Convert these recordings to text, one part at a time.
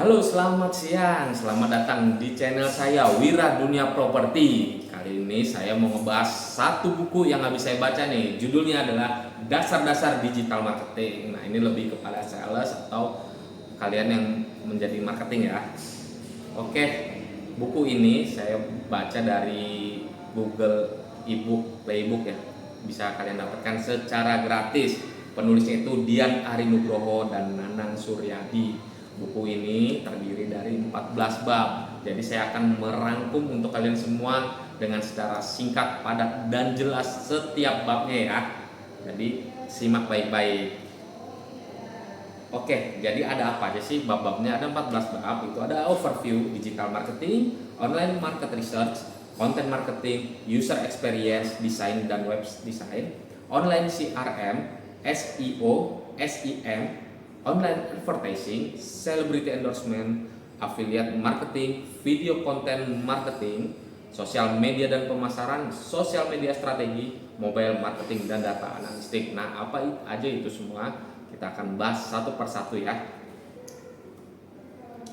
Halo, selamat siang. Selamat datang di channel saya Wira Dunia Properti. Kali ini saya mau ngebahas satu buku yang habis saya baca nih. Judulnya adalah Dasar-Dasar Digital Marketing. Nah, ini lebih kepada sales atau kalian yang menjadi marketing ya. Oke, buku ini saya baca dari Google Ebook Playbook ya. Bisa kalian dapatkan secara gratis. Penulisnya itu Dian Arinugroho dan Nanang Suryadi. Buku ini terdiri dari 14 bab. Jadi saya akan merangkum untuk kalian semua dengan secara singkat, padat, dan jelas setiap babnya ya. Jadi simak baik-baik. Oke, jadi ada apa aja sih bab-babnya? Ada 14 bab. Itu ada overview, digital marketing, online market research, content marketing, user experience, design dan web design, online CRM, SEO, SEM, online advertising, celebrity endorsement, affiliate marketing, video content marketing, sosial media dan pemasaran, sosial media strategi, mobile marketing dan data analistik. Nah, apa aja itu semua kita akan bahas satu persatu ya.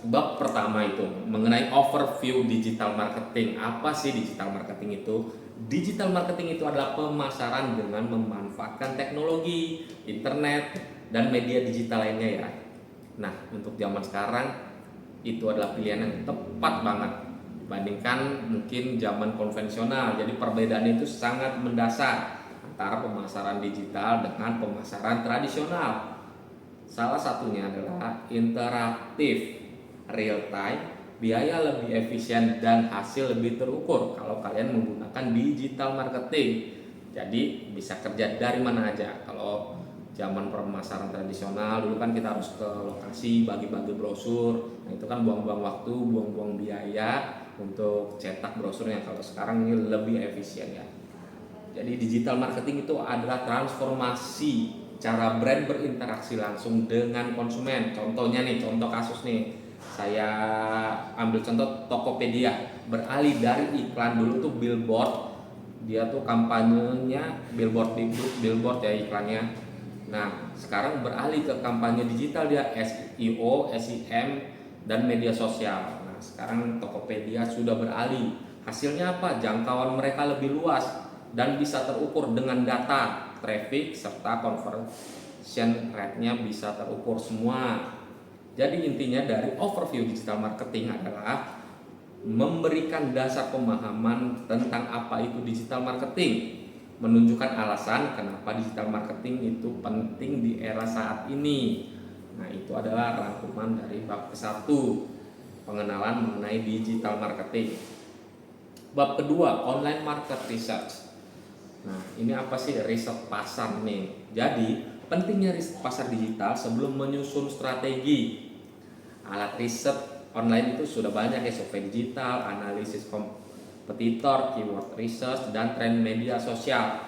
Bab pertama itu mengenai overview digital marketing. Apa sih digital marketing itu? Digital marketing itu adalah pemasaran dengan memanfaatkan teknologi, internet, dan media digital lainnya ya. Nah, untuk zaman sekarang itu adalah pilihan yang tepat banget dibandingkan mungkin zaman konvensional. Jadi perbedaannya itu sangat mendasar antara pemasaran digital dengan pemasaran tradisional. Salah satunya adalah interaktif, real time, biaya lebih efisien dan hasil lebih terukur kalau kalian menggunakan digital marketing. Jadi bisa kerja dari mana aja. Kalau zaman pemasaran tradisional dulu kan kita harus ke lokasi bagi-bagi brosur. Nah, itu kan buang-buang waktu, buang-buang biaya untuk cetak brosurnya. Kalau sekarang ini lebih efisien ya. Jadi digital marketing itu adalah transformasi cara brand berinteraksi langsung dengan konsumen. Contohnya nih, contoh kasus nih. Saya ambil contoh Tokopedia. Beralih dari iklan dulu tuh billboard, dia tuh kampanyenya billboard ya iklannya. Nah, sekarang beralih ke kampanye digital dia SEO, SEM dan media sosial. Nah, sekarang Tokopedia sudah beralih. Hasilnya apa? Jangkauan mereka lebih luas dan bisa terukur dengan data, traffic, serta conversion rate-nya bisa terukur semua. Jadi intinya dari overview digital marketing adalah memberikan dasar pemahaman tentang apa itu digital marketing, menunjukkan alasan kenapa digital marketing itu penting di era saat ini. Nah, itu adalah rangkuman dari bab ke-1, pengenalan mengenai digital marketing. Bab kedua, online market research. Nah, ini apa sih riset pasar nih? Jadi, pentingnya riset pasar digital sebelum menyusun strategi. Alat riset online itu sudah banyak ya, survei digital, analisis kompetitor, keyword research, dan tren media sosial.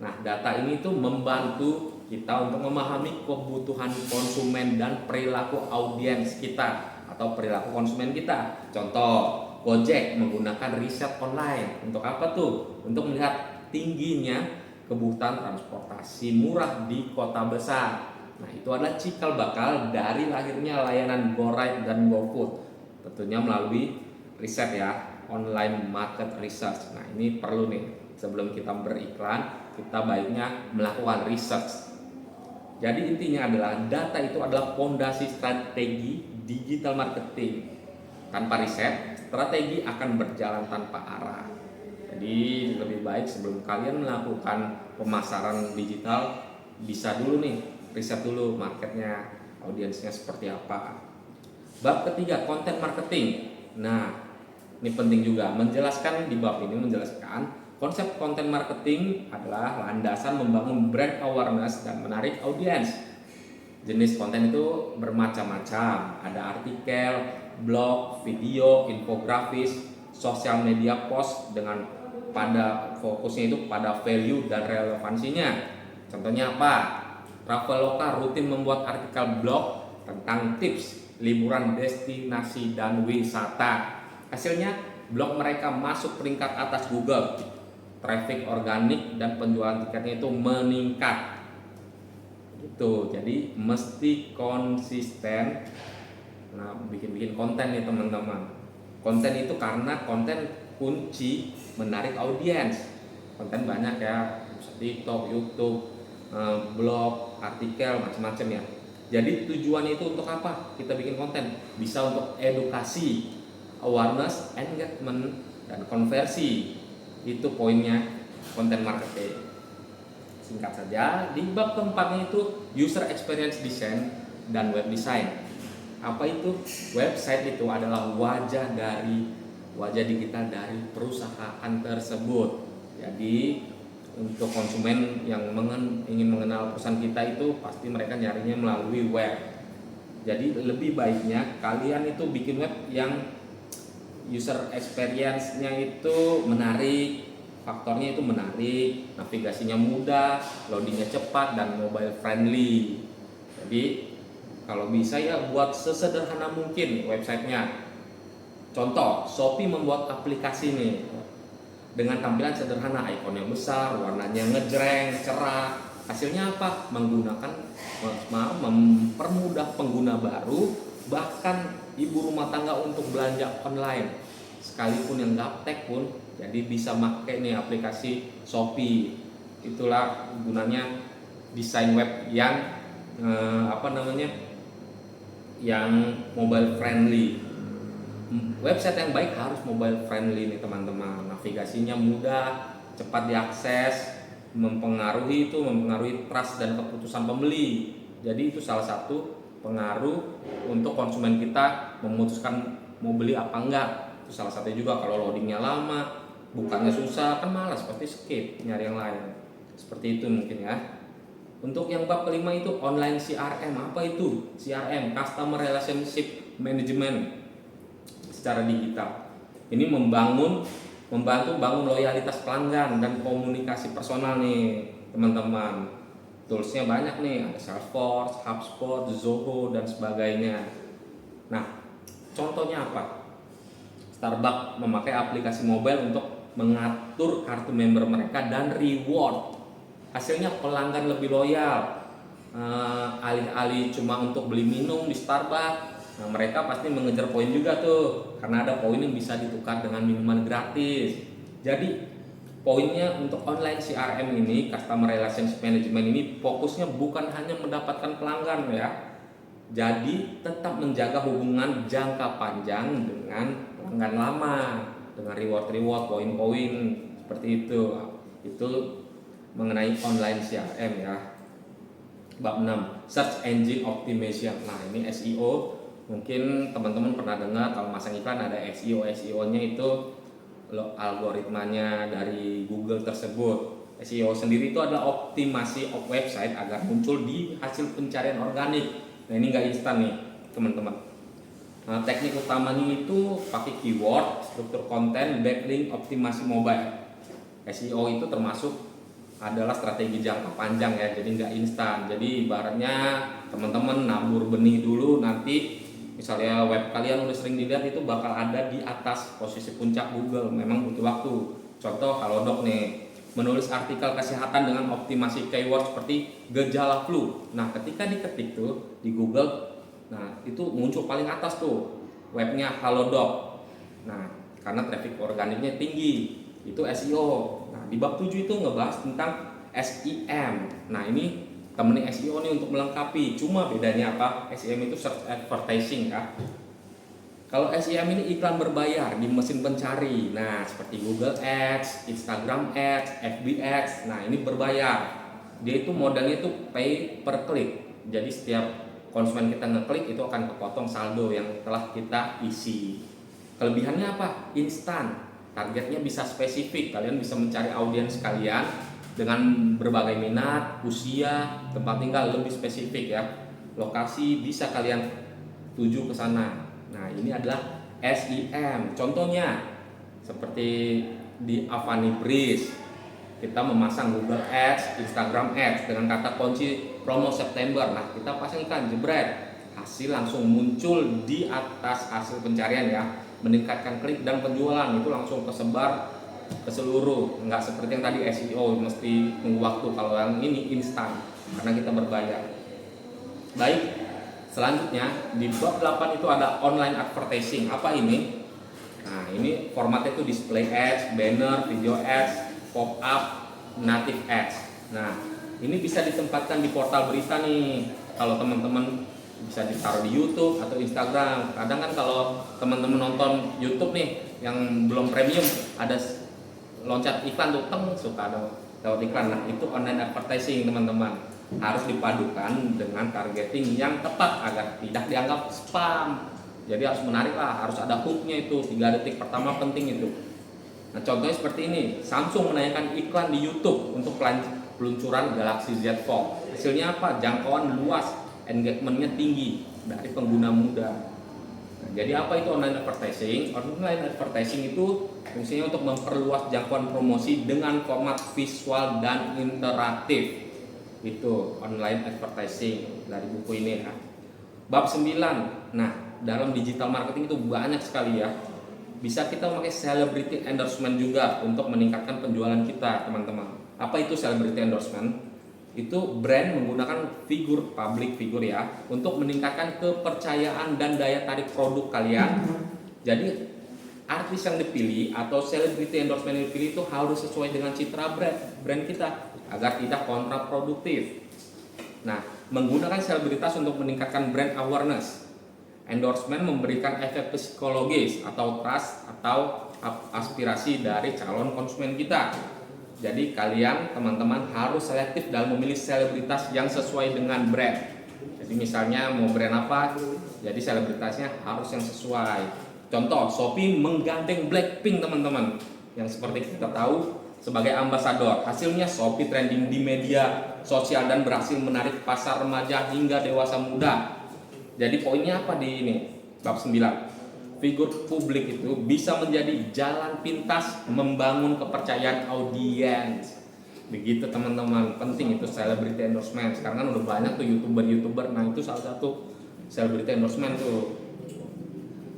Nah, data ini tuh membantu kita untuk memahami kebutuhan konsumen dan perilaku audiens kita atau perilaku konsumen kita. Contoh, Gojek menggunakan riset online. Untuk apa tuh? Untuk melihat tingginya kebutuhan transportasi murah di kota besar. Nah, itu adalah cikal bakal dari lahirnya layanan GoRide dan GoFood. Tentunya melalui riset ya, online market research. Nah, ini perlu nih, sebelum kita beriklan, kita baiknya melakukan research. Jadi intinya adalah data itu adalah fondasi strategi digital marketing. Tanpa riset, strategi akan berjalan tanpa arah. Jadi lebih baik sebelum kalian melakukan pemasaran digital, bisa dulu nih riset dulu marketnya, audiensnya seperti apa. Bab ketiga, content marketing. Nah, ini penting juga, menjelaskan di bab ini menjelaskan konsep content marketing adalah landasan membangun brand awareness dan menarik audiens. Jenis konten itu bermacam-macam, ada artikel, blog, video, infografis, sosial media post dengan pada fokusnya itu pada value dan relevansinya. Contohnya apa? Traveloka rutin membuat artikel blog tentang tips liburan, destinasi, dan wisata. Hasilnya, blog mereka masuk peringkat atas Google. Traffic organik dan penjualan tiketnya itu meningkat. Gitu. Jadi mesti konsisten Nah, bikin konten nih teman-teman. Konten itu karena konten kunci menarik audiens. Konten banyak ya, TikTok, YouTube, blog, artikel, macam-macam ya. Jadi tujuannya itu untuk apa? Kita bikin konten bisa untuk edukasi, awareness, engagement, dan konversi. Itu poinnya konten marketing. Singkat saja, di bab keempatnya itu user experience design dan web design. Apa itu? Website itu adalah wajah digital dari perusahaan tersebut. Jadi untuk konsumen yang ingin mengenal perusahaan kita itu pasti mereka nyarinya melalui web. Jadi lebih baiknya kalian itu bikin web yang user experience-nya itu menarik, faktornya itu menarik, navigasinya mudah, loadingnya cepat, dan mobile friendly. Jadi kalau bisa ya buat sesederhana mungkin websitenya. Contoh, Shopee membuat aplikasi nih dengan tampilan sederhana, ikonnya besar, warnanya ngejreng, cerah. Hasilnya apa? Mempermudah pengguna baru, bahkan ibu rumah tangga untuk belanja online. Sekalipun yang gaptek pun jadi bisa pakai nih aplikasi Shopee. Itulah gunanya desain web yang yang mobile friendly. Website yang baik harus mobile friendly nih teman-teman. Navigasinya mudah, cepat diakses, mempengaruhi trust dan keputusan pembeli. Jadi itu salah satu pengaruh untuk konsumen kita memutuskan mau beli apa enggak. Itu salah satunya juga. Kalau loadingnya lama, bukannya susah, kan malas, pasti skip nyari yang lain. Seperti itu mungkin ya. Untuk yang bab kelima itu online CRM. Apa itu? CRM, Customer Relationship Management, secara digital. Ini membantu bangun loyalitas pelanggan dan komunikasi personal nih teman-teman. Toolsnya banyak nih, ada Salesforce, HubSpot, Zoho, dan sebagainya. Nah, contohnya apa? Starbucks memakai aplikasi mobile untuk mengatur kartu member mereka dan reward. Hasilnya pelanggan lebih loyal. Alih-alih cuma untuk beli minum di Starbucks, nah mereka pasti mengejar poin juga tuh, karena ada poin yang bisa ditukar dengan minuman gratis. Jadi poinnya untuk online CRM ini, Customer Relationship Management ini, fokusnya bukan hanya mendapatkan pelanggan ya. Jadi tetap menjaga hubungan jangka panjang dengan pelanggan lama, dengan reward, poin-poin seperti itu. Itu mengenai online CRM ya. Bab 6, Search Engine Optimization. Nah, ini SEO. Mungkin teman-teman pernah dengar kalau masang iklan ada SEO-nya itu algoritmanya dari Google tersebut. SEO sendiri itu adalah optimasi website agar muncul di hasil pencarian organik. Nah, ini nggak instan nih teman-teman. Nah, teknik utamanya itu pakai keyword, struktur konten, backlink, optimasi mobile. SEO itu termasuk adalah strategi jangka panjang ya, jadi nggak instan. Jadi ibaratnya teman-teman nabur benih dulu, nanti misalnya web kalian udah sering dilihat itu bakal ada di atas posisi puncak Google. Memang butuh waktu. Contoh Halodoc nih, menulis artikel kesehatan dengan optimasi keyword seperti gejala flu. Nah, ketika diketik tuh di Google, nah itu muncul paling atas tuh webnya Halodoc. Nah, karena traffic organiknya tinggi, itu SEO. Nah, di bab 7 itu ngebahas tentang SEM. Nah, ini temenin SEO nih untuk melengkapi. Cuma bedanya apa? SEM itu search advertising ya. Kalau SEM ini iklan berbayar di mesin pencari. Nah, seperti Google Ads, Instagram Ads, FB Ads. Nah, ini berbayar. Dia itu modelnya itu pay per click. Jadi setiap konsumen kita ngeklik itu akan kepotong saldo yang telah kita isi. Kelebihannya apa? Instan. Targetnya bisa spesifik. Kalian bisa mencari audiens kalian dengan berbagai minat, usia, tempat tinggal lebih spesifik ya. Lokasi bisa kalian tuju ke sana. Nah, ini adalah SEM. Contohnya seperti di Avani Breeze, kita memasang Google Ads, Instagram Ads dengan kata kunci promo September. Nah, kita pasang iklan jebret, hasil langsung muncul di atas hasil pencarian ya, meningkatkan klik dan penjualan. Itu langsung kesebar ke seluruh, nggak seperti yang tadi SEO mesti tunggu waktu. Kalau yang ini instan karena kita berbayar. Baik, Selanjutnya di bab 8 itu ada online advertising. Apa ini? Nah, ini formatnya itu display ads, banner, video ads, pop up, native ads. Nah, ini bisa ditempatkan di portal berita nih. Kalau teman-teman bisa ditaruh di YouTube atau Instagram. Kadang kan kalau teman-teman nonton YouTube nih yang belum premium, ada loncat iklan tuh, suka ada lewat iklan. Nah, itu online advertising teman-teman. Harus dipadukan dengan targeting yang tepat agar tidak dianggap spam. Jadi harus menarik lah, harus ada hooknya itu, 3 detik pertama penting itu. Nah, contohnya seperti ini, Samsung menayangkan iklan di YouTube untuk peluncuran Galaxy Z Fold. Hasilnya apa? Jangkauan luas, engagementnya tinggi dari pengguna muda. Nah, jadi apa itu online advertising? Online advertising itu fungsinya untuk memperluas jangkauan promosi dengan format visual dan interaktif. Itu online advertising dari buku ini ya. Bab 9. Nah, dalam digital marketing itu banyak sekali ya. Bisa kita memakai celebrity endorsement juga untuk meningkatkan penjualan kita, teman-teman. Apa itu celebrity endorsement? Itu brand menggunakan public figure ya, untuk meningkatkan kepercayaan dan daya tarik produk kalian. Jadi artis yang dipilih atau celebrity endorsement yang dipilih itu harus sesuai dengan citra brand kita agar tidak kontraproduktif. Nah, menggunakan selebritas untuk meningkatkan brand awareness. Endorsement memberikan efek psikologis atau trust atau aspirasi dari calon konsumen kita. Jadi kalian teman-teman harus selektif dalam memilih selebritas yang sesuai dengan brand. Jadi misalnya mau brand apa, jadi selebritasnya harus yang sesuai. Contoh, Shopee menggandeng Blackpink teman-teman, yang seperti kita tahu sebagai ambasador. Hasilnya Shopee trending di media sosial dan berhasil menarik pasar remaja hingga dewasa muda. Jadi poinnya apa di ini? Bab 9. Figur publik itu bisa menjadi jalan pintas membangun kepercayaan audiens. Begitu teman-teman, penting itu celebrity endorsement. Sekarang kan udah banyak tuh YouTuber. Nah, itu salah satu celebrity endorsement tuh.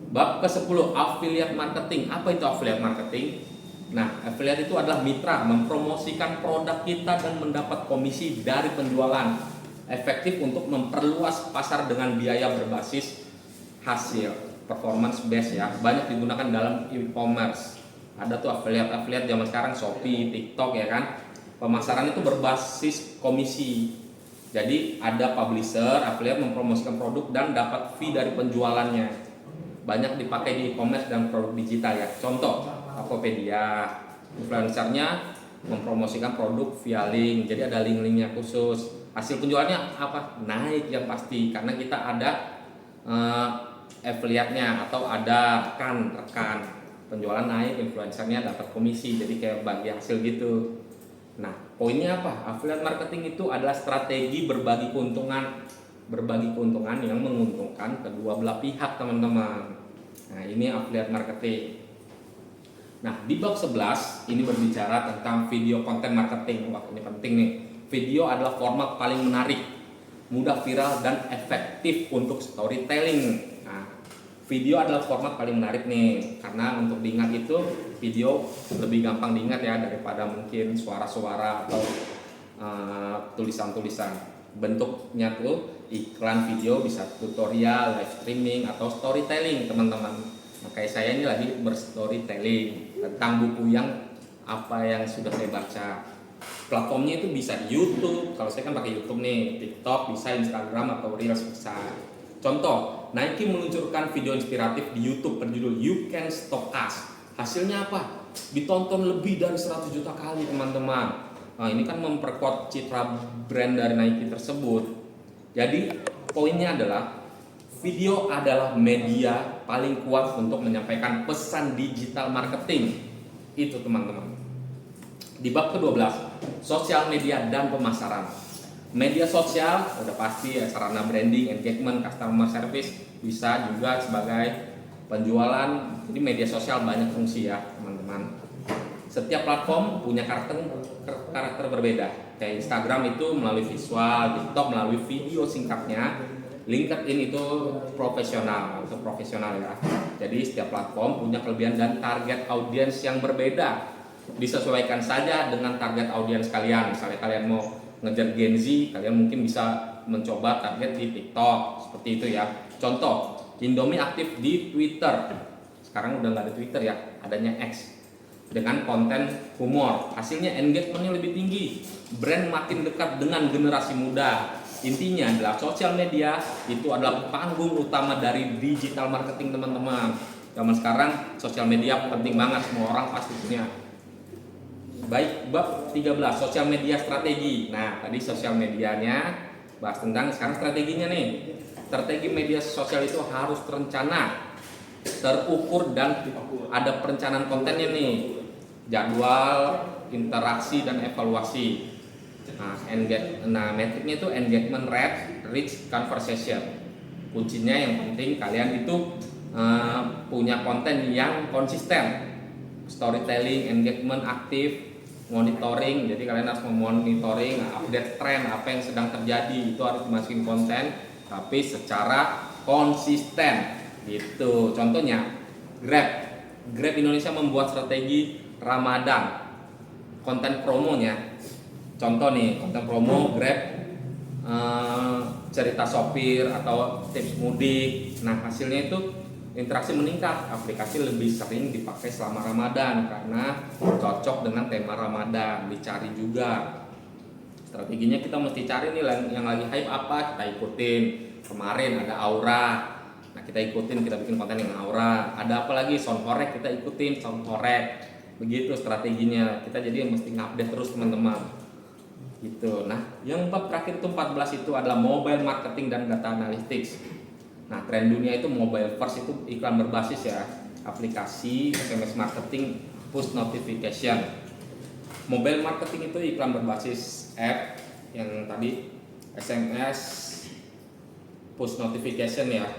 Bab ke-10, affiliate marketing. Apa itu affiliate marketing? Nah, affiliate itu adalah mitra mempromosikan produk kita dan mendapat komisi dari penjualan. Efektif untuk memperluas pasar dengan biaya berbasis hasil, performance based ya. Banyak digunakan dalam e-commerce. Ada tuh affiliate zaman sekarang, Shopee, TikTok ya kan. Pemasaran itu berbasis komisi. Jadi ada publisher, affiliate mempromosikan produk dan dapat fee dari penjualannya. Banyak dipakai di e-commerce dan produk digital ya. Contoh, Tokopedia, influencernya mempromosikan produk via link. Jadi ada link-linknya khusus. Hasil penjualannya apa? Naik yang pasti karena kita ada affiliate-nya atau ada rekan penjualan naik, influencernya dapat komisi, jadi kayak bagi hasil gitu. Nah, poinnya apa? Affiliate marketing itu adalah strategi berbagi keuntungan yang menguntungkan kedua belah pihak, teman-teman. Nah, ini affiliate marketing. Nah, di bab 11 ini berbicara tentang video content marketing. Wah, ini penting nih. Video adalah format paling menarik, mudah viral dan efektif untuk storytelling. Nah, video adalah format paling menarik nih, karena untuk diingat itu video lebih gampang diingat ya daripada mungkin suara-suara atau tulisan-tulisan. Bentuknya tuh iklan video, bisa tutorial, live streaming atau storytelling, teman-teman. Nah, kayak saya ini lagi berstorytelling tentang buku yang sudah saya baca. Platformnya itu bisa di YouTube, kalau saya kan pakai YouTube nih, TikTok bisa, Instagram atau Reels bisa. Contoh, Nike meluncurkan video inspiratif di YouTube berjudul You Can Stop Us. Hasilnya apa? Ditonton lebih dari 100 juta kali, teman-teman. Nah, ini kan memperkuat citra brand dari Nike tersebut. Jadi poinnya adalah video adalah media paling kuat untuk menyampaikan pesan digital marketing. Itu teman-teman. Di bab ke-12, sosial media dan pemasaran. Media sosial udah pasti ya, sarana branding, engagement, customer service, bisa juga sebagai penjualan. Jadi media sosial banyak fungsi ya, teman-teman. Setiap platform punya karakter berbeda. Kayak Instagram itu melalui visual, TikTok melalui video singkatnya, LinkedIn itu profesional ya. Jadi setiap platform punya kelebihan dan target audiens yang berbeda. Disesuaikan saja dengan target audiens kalian. Misalnya kalian mau ngejar Gen Z, kalian mungkin bisa mencoba target di TikTok seperti itu ya. Contoh, Indomie aktif di Twitter. Sekarang udah nggak ada Twitter ya, adanya X. Dengan konten humor, hasilnya engagementnya lebih tinggi, brand makin dekat dengan generasi muda. Intinya adalah sosial media itu adalah panggung utama dari digital marketing teman-teman. Zaman sekarang sosial media penting banget, semua orang pasti punya. Baik, bab 13 sosial media strategi. Nah, tadi sosial medianya bahas tentang, sekarang strateginya nih. Strategi media sosial itu harus terencana, terukur, dan ada perencanaan kontennya nih, jadwal, interaksi, dan evaluasi. Nah, metriknya itu engagement rate, reach, conversation. Kuncinya yang penting kalian itu punya konten yang konsisten, storytelling, engagement aktif, monitoring. Jadi kalian harus memonitoring, update tren apa yang sedang terjadi, itu harus dimasukin konten tapi secara konsisten gitu. Contohnya Grab Indonesia membuat strategi Ramadan, konten promonya. Contoh nih, konten promo Grab, cerita sopir atau tips mudik. Nah, hasilnya itu interaksi meningkat, aplikasi lebih sering dipakai selama Ramadan karena cocok dengan tema Ramadan. Dicari juga strateginya, kita mesti cari nih yang lagi hype apa, kita ikutin. Kemarin ada Aura, nah kita ikutin, kita bikin konten yang Aura. Ada apa lagi, sound horek, kita ikutin sound horek. Begitu strateginya, kita jadi mesti ngupdate terus teman-teman gitu. Nah, yang bab terakhir itu 14 itu adalah mobile marketing dan data analytics. Nah, tren dunia itu mobile first, itu iklan berbasis ya, aplikasi, SMS marketing, push notification. Mobile marketing itu iklan berbasis app, yang tadi SMS, push notification ya.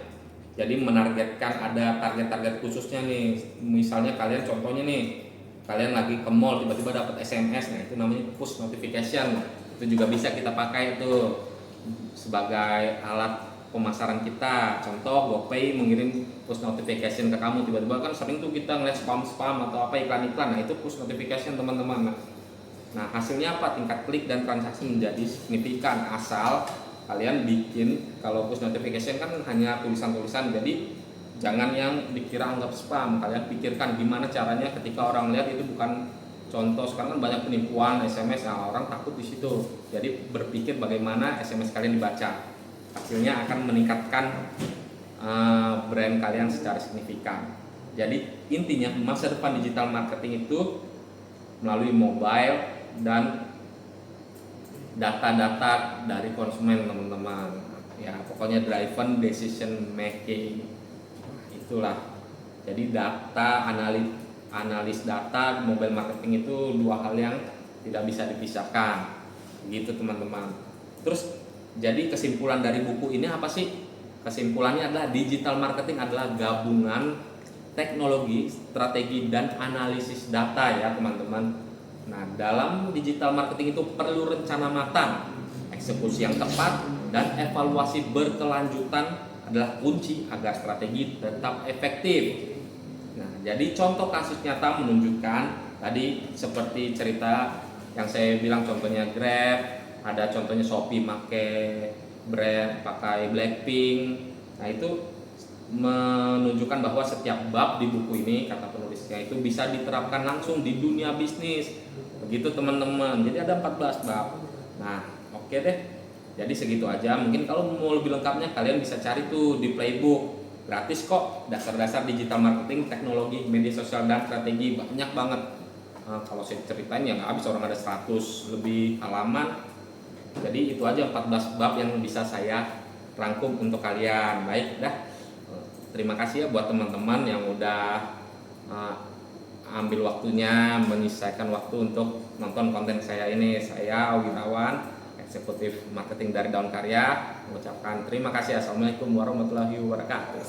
Jadi menargetkan, ada target-target khususnya nih. Misalnya kalian, contohnya nih, kalian lagi ke mall tiba-tiba dapat SMS, nah itu namanya push notification. Itu juga bisa kita pakai itu sebagai alat pemasaran kita. Contoh, GoPay mengirim push notification ke kamu, tiba-tiba kan sering tuh kita ngeliat spam atau apa, iklan-iklan. Nah itu push notification teman-teman. Nah hasilnya apa? Tingkat klik dan transaksi menjadi signifikan asal kalian bikin. Kalau push notification kan hanya tulisan-tulisan, jadi jangan yang dikira anggap spam. Kalian pikirkan gimana caranya ketika orang lihat itu bukan, contoh sekarang kan banyak penipuan SMS, nah orang takut di situ. Jadi berpikir bagaimana SMS kalian dibaca. Hasilnya akan meningkatkan brand kalian secara signifikan. Jadi intinya masa depan digital marketing itu melalui mobile dan data-data dari konsumen teman-teman ya, pokoknya driven decision making. Itulah, jadi data, analis data, mobile marketing itu dua hal yang tidak bisa dipisahkan gitu teman-teman. Terus jadi kesimpulan dari buku ini apa sih? Kesimpulannya adalah digital marketing adalah gabungan teknologi, strategi, dan analisis data ya teman-teman. Nah, dalam digital marketing itu perlu rencana matang, eksekusi yang tepat, dan evaluasi berkelanjutan adalah kunci agar strategi tetap efektif. Nah, jadi contoh kasus nyata menunjukkan tadi seperti cerita yang saya bilang, contohnya Grab, ada contohnya Shopee pakai brand, pakai Blackpink. Nah, itu menunjukkan bahwa setiap bab di buku ini, kata penulisnya, itu bisa diterapkan langsung di dunia bisnis. Begitu teman-teman. Jadi ada 14 bab. Nah, oke deh. Jadi segitu aja. Mungkin kalau mau lebih lengkapnya kalian bisa cari tuh di playbook. Gratis kok. Dasar-dasar digital marketing, teknologi, media sosial, dan strategi. Banyak banget. Nah, kalau saya ceritain ya nggak habis, orang ada 100 lebih halaman. Jadi itu aja 14 bab yang bisa saya rangkum untuk kalian. Baik, dah. Terima kasih ya buat teman-teman yang udah ambil waktunya, menyisakan waktu untuk nonton konten saya ini. Saya Augie Irawan, eksekutif marketing dari Daun Karya, mengucapkan terima kasih. Assalamualaikum warahmatullahi wabarakatuh.